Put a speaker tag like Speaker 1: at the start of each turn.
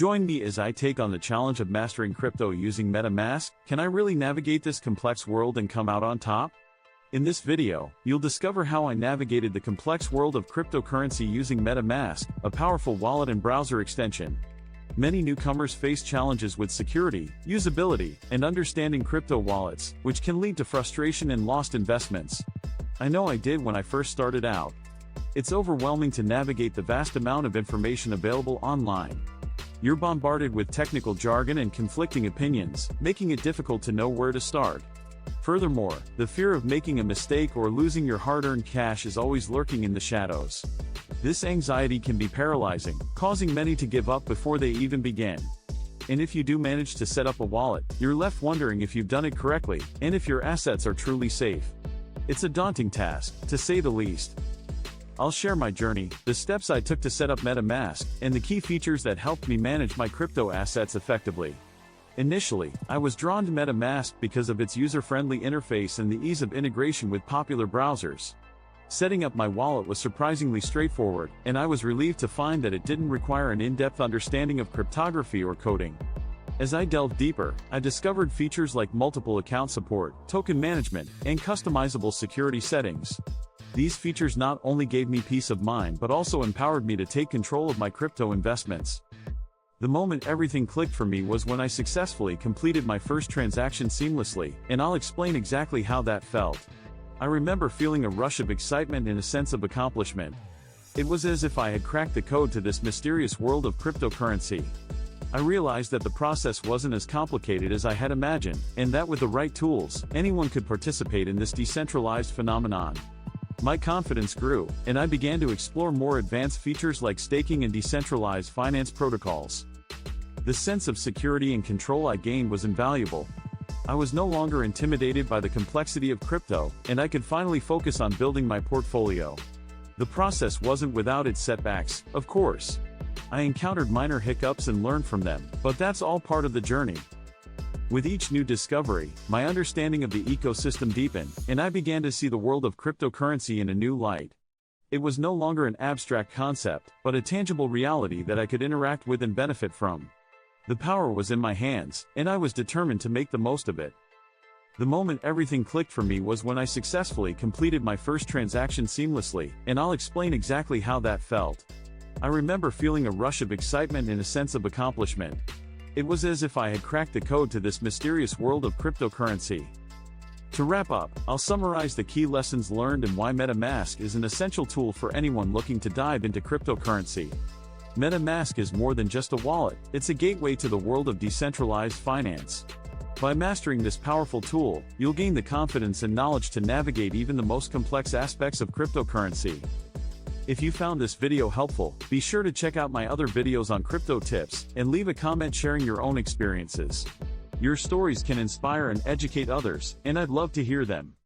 Speaker 1: Join me as I take on the challenge of mastering crypto using MetaMask. Can I really navigate this complex world and come out on top? In this video, you'll discover how I navigated the complex world of cryptocurrency using MetaMask, a powerful wallet and browser extension. Many newcomers face challenges with security, usability, and understanding crypto wallets, which can lead to frustration and lost investments. I know I did when I first started out. It's overwhelming to navigate the vast amount of information available online. You're bombarded with technical jargon and conflicting opinions, making it difficult to know where to start. Furthermore, the fear of making a mistake or losing your hard-earned cash is always lurking in the shadows. This anxiety can be paralyzing, causing many to give up before they even begin. And if you do manage to set up a wallet, you're left wondering if you've done it correctly, and if your assets are truly safe. It's a daunting task, to say the least. I'll share my journey, the steps I took to set up MetaMask, and the key features that helped me manage my crypto assets effectively. Initially, I was drawn to MetaMask because of its user-friendly interface and the ease of integration with popular browsers. Setting up my wallet was surprisingly straightforward, and I was relieved to find that it didn't require an in-depth understanding of cryptography or coding. As I delved deeper, I discovered features like multiple account support, token management, and customizable security settings. These features not only gave me peace of mind but also empowered me to take control of my crypto investments. The moment everything clicked for me was when I successfully completed my first transaction seamlessly, and I'll explain exactly how that felt. I remember feeling a rush of excitement and a sense of accomplishment. It was as if I had cracked the code to this mysterious world of cryptocurrency. I realized that the process wasn't as complicated as I had imagined, and that with the right tools, anyone could participate in this decentralized phenomenon. My confidence grew, and I began to explore more advanced features like staking and decentralized finance protocols. The sense of security and control I gained was invaluable. I was no longer intimidated by the complexity of crypto, and I could finally focus on building my portfolio. The process wasn't without its setbacks, of course. I encountered minor hiccups and learned from them, but that's all part of the journey. With each new discovery, my understanding of the ecosystem deepened, and I began to see the world of cryptocurrency in a new light. It was no longer an abstract concept, but a tangible reality that I could interact with and benefit from. The power was in my hands, and I was determined to make the most of it. The moment everything clicked for me was when I successfully completed my first transaction seamlessly, and I'll explain exactly how that felt. I remember feeling a rush of excitement and a sense of accomplishment. It was as if I had cracked the code to this mysterious world of cryptocurrency. To wrap up, I'll summarize the key lessons learned and why MetaMask is an essential tool for anyone looking to dive into cryptocurrency. MetaMask is more than just a wallet, it's a gateway to the world of decentralized finance. By mastering this powerful tool, you'll gain the confidence and knowledge to navigate even the most complex aspects of cryptocurrency. If you found this video helpful, be sure to check out my other videos on crypto tips, and leave a comment sharing your own experiences. Your stories can inspire and educate others, and I'd love to hear them.